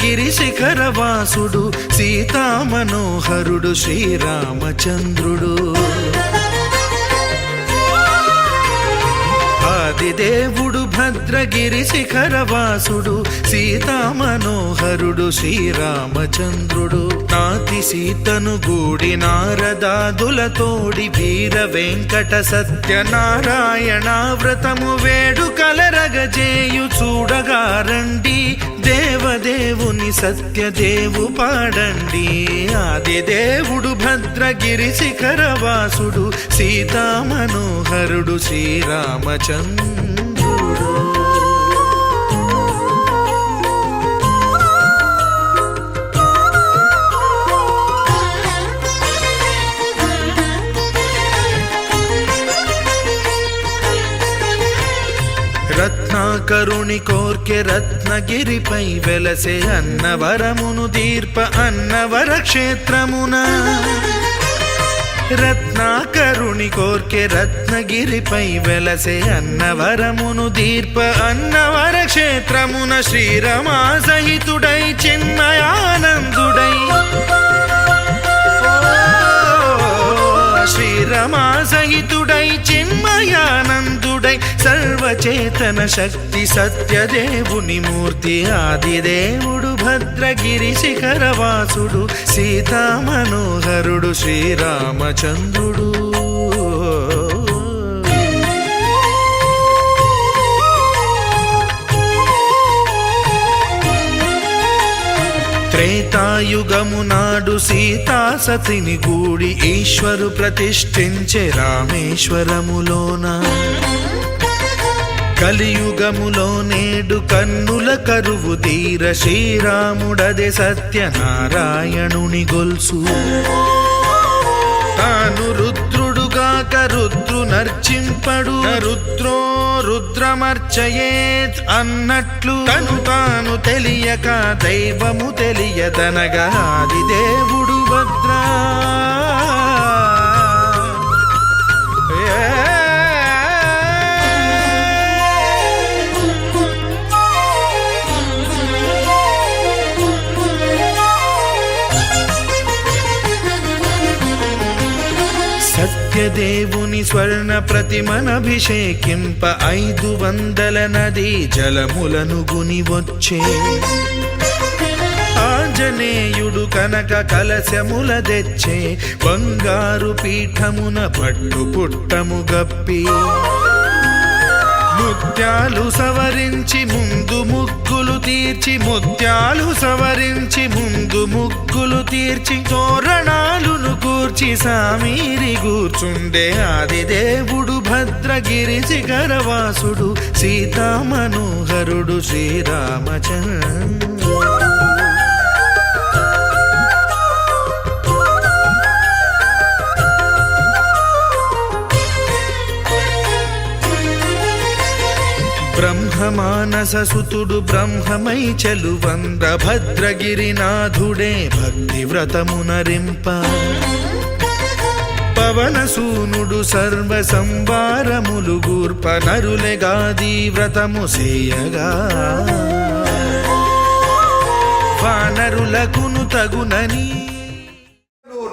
భద్రగిరి శిఖరవాసుడు సీతామనోహరుడు శ్రీరామచంద్రుడు. ఆదిదేవుడు భద్రగిరి శిఖరవాసుడు సీతామనోహరుడు శ్రీరామచంద్రుడు. నాతి సీతను గూడి నారదాదులతోడి వీర వెంకట సత్యనారాయణ వ్రతము వేడుకలరగజేయు చూడగా రండి, దేవదేవుని సత్యదేవు పాడండి. ఆదిదేవుడు భద్రగిరి శిఖరవాసుడు సీతామనోహరుడు శ్రీరామచంద్రుడు. రత్నాకరుని కోర్కె రత్నగిరిపై వెలసే అన్నవరమును దీర్ప అన్నవర క్షేత్రమున. రత్నాకరుని కోర్కె రత్నగిరిపై వెలసే అన్నవరమును దీర్ప అన్నవర క్షేత్రమున. శ్రీరమా సహితుడై చిన్మయానందుడై, శ్రీరమా సహితుడై చిన్మయానందుడై సర్వచేతన శక్తి సత్యదేవుని మూర్తి. ఆదిదేవుడు భద్రగిరి శిఖరవాసుడు సీతామనోహరుడు శ్రీరామచంద్రుడు. త్రేతాయుగము నాడు సీతా సతిని గూడి ఈశ్వరు ప్రతిష్ఠించే రామేశ్వరములోన. కలియుగములో నేడు కన్నుల కరువు తీర శ్రీరాముడదే సత్యనారాయణుని గొల్సు. తాను రుద్రుడుగాక రుద్రు నర్చింపడు, రుద్రో రుద్రమర్చయేత్ అన్నట్లు తను తాను తెలియక దైవము తెలియదనగా ఆదిదేవుడు భద్రా. సత్యదేవుని స్వర్ణ ప్రతిమనభిషేకింప 500 నదీ జలములను గుని వచ్చే. ఆంజనేయుడు కనక కలశముల తెచ్చే, బంగారు పీఠమున పట్టు పుట్టము గప్పి. ముత్యాలు సవరించి ముందు ముగ్గులు తీర్చి, ముత్యాలు సవరించి ముందు ముగ్గులు తీర్చి, తోరణాలును కూర్చి సామీరి కూర్చుండే. ఆదిదేవుడు భద్రగిరి శిఖరవాసుడు సీతామనోహరుడు శ్రీరామచంద్రుడు. బ్రహ్మమానససుతుడు బ్రహ్మమై చెలువంద భద్రగిరినాథుడే భక్తి వ్రతమునరింప. పవనసూనుడు సర్వ సంవారములు గూర్ప నరులెగాది వ్రతము సేయగా. వానరులకును తగునని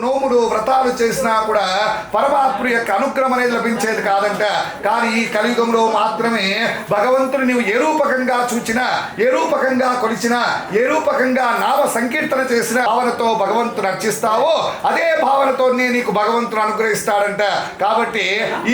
నోములు వ్రతాలు చేసినా కూడా పరమాత్ముడి యొక్క అనుగ్రహం అనేది లభించేది కాదంట. కానీ ఈ కలియుగంలో మాత్రమే భగవంతుని నీవు ఏ రూపకంగా చూచినా, ఏ రూపకంగా కొలిచినా, ఏ రూపకంగా నామ సంకీర్తన చేసిన భావనతో భగవంతుని అర్చిస్తావో అదే భావనతోనే నీకు భగవంతుడు అనుగ్రహిస్తాడంట. కాబట్టి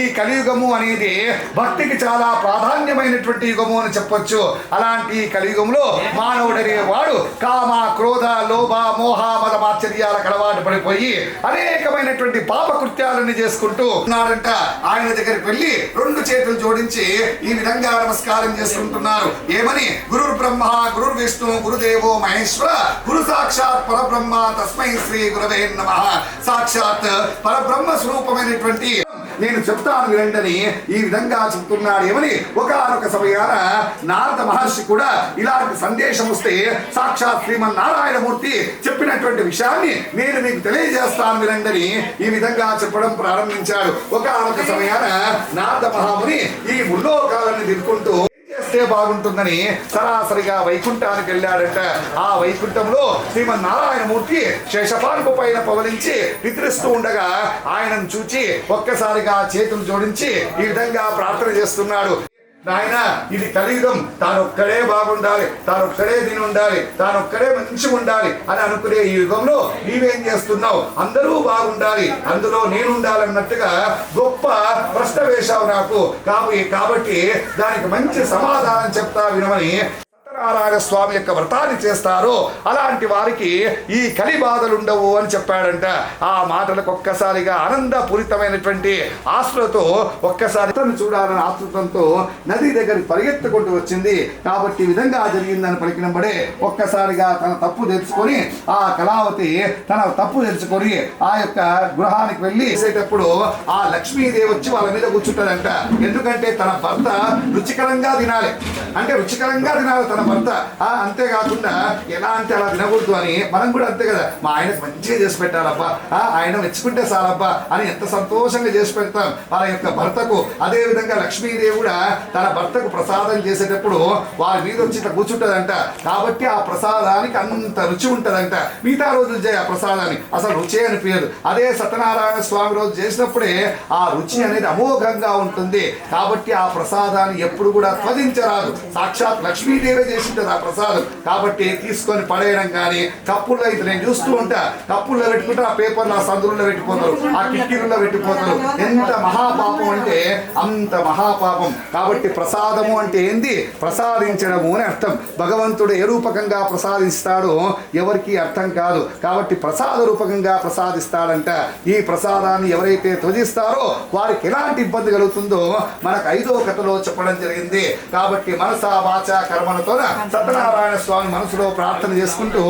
ఈ కలియుగము అనేది భక్తికి చాలా ప్రాధాన్యమైనటువంటి యుగము అని చెప్పొచ్చు. అలాంటి కలియుగంలో మానవుడనే వాడు కామ, క్రోధ, లోభ, మోహ, మద, మాత్సర్యాలకు అలవాటు పడిపోయి అనేకమైనటువంటి పాప కృత్యాలను చేసుకుంటూ ఉన్నారంట. ఆయన దగ్గరికి వెళ్ళి 2 చేతులు జోడించి ఈ విధంగా నమస్కారం చేసుకుంటున్నారు. ఏమని? గురుర్ బ్రహ్మ, గురుర్ విష్ణు, గురుదేవో మహేశ్వర, గురు సాక్షాత్ పరబ్రహ్మ, తస్మై శ్రీ గురవే నమః. సాక్షాత్ పరబ్రహ్మ స్వరూపమైనటువంటి నేను చెప్తాను వినండి ఈ విధంగా చెప్తున్నాడు. ఏమని? ఒకానొక సమయాన నారద మహర్షి కూడా ఇలాంటి సందేశం వస్తే సాక్షాత్ శ్రీమన్నారాయణమూర్తి చెప్పినటువంటి విషయాన్ని నేను మీకు తెలియజేస్తాను వినండి ఈ విధంగా చెప్పడం ప్రారంభించాడు. ఒకానొక సమయాన నారద మహాముని ఈ ముల్లోకాలను తిరుగుకుంటూ చేస్తే బాగుంటుందని సరాసరిగా వైకుంఠానికి వెళ్ళాడంట. ఆ వైకుంఠంలో శ్రీమన్నారాయణమూర్తి శేషపాన్పు పైన పవలించి నిద్రిస్తూ ఉండగా ఆయనను చూచి ఒక్కసారిగా చేతులు జోడించి ఈ విధంగా ప్రార్థన చేస్తున్నాడు. నాయన, ఇది కలియుగం, తానొక్కడే బాగుండాలి, తానొక్కడే దీని ఉండాలి, తానొక్కడే మంచిగా ఉండాలి అని అనుకునే ఈ యుగంలో నీవేం చేస్తున్నావు? అందరూ బాగుండాలి, అందులో నేను ఉండాలన్నట్టుగా గొప్ప ప్రశ్న వేశావు నాకు. కాబట్టి దానికి మంచి సమాధానం చెప్తా వినమని సత్యనారాయణ స్వామి యొక్క వ్రతాన్ని చేస్తారో అలాంటి వారికి ఈ కలి బాధలు ఉండవు అని చెప్పాడంట. ఆ మాటలకు ఒక్కసారిగా ఆనందపూరితమైనటువంటి ఆశలతో ఒక్కసారి చూడాలని ఆతృతంతో నది దగ్గరికి పరిగెత్తుకుంటూ వచ్చింది. కాబట్టి ఈ విధంగా జరిగిందని పలికినబడే ఒక్కసారిగా తన తప్పు తెలుసుకొని ఆ కళావతి తన తప్పు తెలుసుకొని ఆ యొక్క గృహానికి వెళ్ళి చేసేటప్పుడు ఆ లక్ష్మీదేవి వచ్చి వాళ్ళ మీద కూర్చుంటాడంట. ఎందుకంటే తన భర్త రుచికరంగా తినాలి, అంటే రుచికరంగా తినాలి తన భర్త. అంతేకాకుండా ఎలా అంటే అలా తినకూడదు అని మనం కూడా అంతే కదా, మా ఆయనకు మంచిగా చేసి పెట్టాలబ్బా, ఆయన మెచ్చుకుంటే చాలబ్బా అని ఎంత సంతోషంగా చేసి పెడతాం వాళ్ళ యొక్క భర్తకు. అదే విధంగా లక్ష్మీదేవి కూడా తన భర్తకు ప్రసాదం చేసేటప్పుడు వారి మీద వచ్చి ఇట్లా కూర్చుంటదంట. కాబట్టి ఆ ప్రసాదానికి అంత రుచి ఉంటదంట. మిగతా రోజులు చేయ ఆ ప్రసాదాన్ని అసలు రుచి అనిపించదు. అదే సత్యనారాయణ స్వామి రోజు చేసినప్పుడే ఆ రుచి అనేది అమోఘంగా ఉంటుంది. కాబట్టి ఆ ప్రసాదాన్ని ఎప్పుడు కూడా త్వజించరాదు. సాక్షాత్ లక్ష్మీదేవి చేసింటది ఆ ప్రసాదం. కాబట్టి తీసుకొని పడేయడం కానీ కప్పుల్లో అయితే నేను చూస్తూ ఉంటా, కప్పుల్లో పెట్టుకుంటే ఆ పేపర్లు ఆ సందులో పెట్టిపోతారు, ఆ కిటికీలలో పెట్టిపోతారు. ఎంత మహాపాపం అంటే అంత మహాపాపం. కాబట్టి ప్రసాదము అంటే ఏంది? ప్రసాదించడము అని అర్థం. భగవంతుడు ఏ రూపకంగా ప్రసాదిస్తాడో ఎవరికి అర్థం కాదు. కాబట్టి ప్రసాద రూపకంగా ప్రసాదిస్తాడంట. ఈ ప్రసాదాన్ని ఎవరైతే త్వజిస్తారో వారికి ఎలాంటి ఇబ్బంది కలుగుతుందో మనకు 5వ కథలో చెప్పడం జరిగింది. కాబట్టి మనస వాచ కర్మలతో సత్యనారాయణ స్వామి మనసులో ప్రార్థన చేసుకుంటూ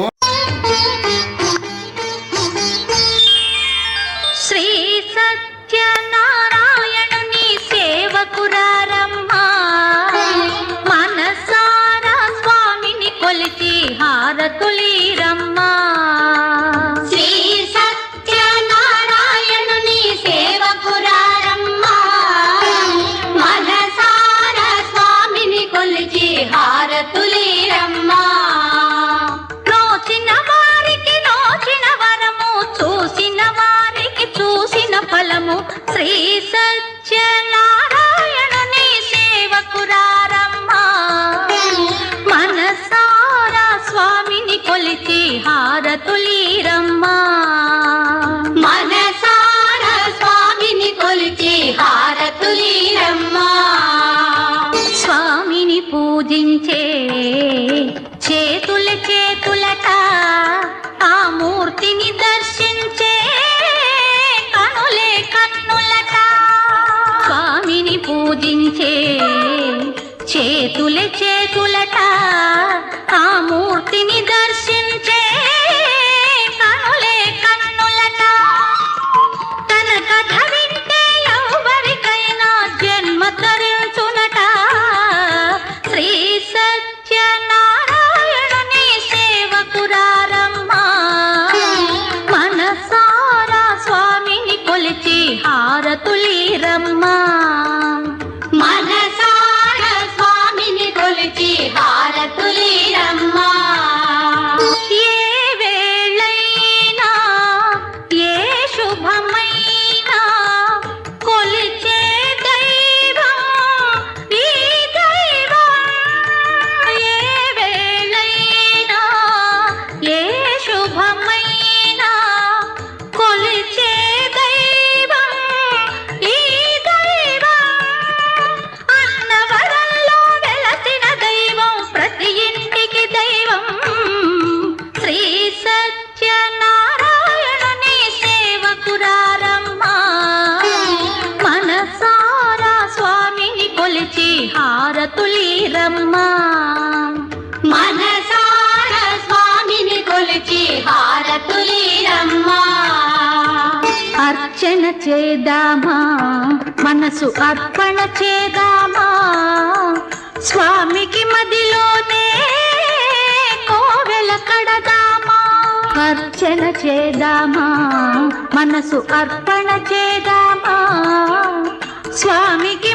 శ్రీ సత్యనారాయణుని సేవకురారమ్మా, మనసారా స్వామిని కొలిచి హారతులీరమ్మా. శ్రీ సత్యనారాయణుని సేవకురారమ్మా, మనసారా స్వామిని కొలిచి హారతులీరమ్మా. నోచిన వారికి నోచిన వరము, చూసిన వారికి చూసిన ఫలము. శ్రీ సత్యనారాయణుని సేవకురారమ్మా, మనసారా స్వామిని కొలిచి హారతులీరమ్మా. మనసారా స్వామిని కొలిచి హారతులీరమ్మా. స్వామిని పూజించే చేతులట, ఆ మూర్తిని దర్శించే కన్నులట. స్వామిని పూజించే చేతులట, ఆ మూర్తిని దర్శించే కన్నులట. తన కథ వింటే ఎవరికైనా జన్మ తరించునట. శ్రీ సత్యనారాయణుని సేవకురారమ్మా, మనసారా స్వామిని కొలిచి హారతులీరమ్మా. మనసారా స్వామిని కొలిచి హారతులీరమ్మా. ఏ వేళైనా ఏ శుభమైనా కొలిచే దైవం ఈ దైవం. ఏ వేళైనా ఏ శుభమైనా కొలిచే దైవం ఈ దైవం. అన్నవరంలో వెలసిన దైవం, ప్రతి ఇంటికి దైవం. శ్రీ సత్యనారాయణుని సేవకురారమ్మా, మనసారా స్వామిని కొలిచి హారతులీరమ్మా. మనసారా స్వామిని కొలిచి హారతులీరమ్మా. అర్చన చేద్దామా, మనసు అర్పణ చేద్దామా, స్వామికి మదిలోనే కోవెల కడదామా. అర్చన చేద్దామా, మనసు అర్పణ చేద్దామా, స్వామికి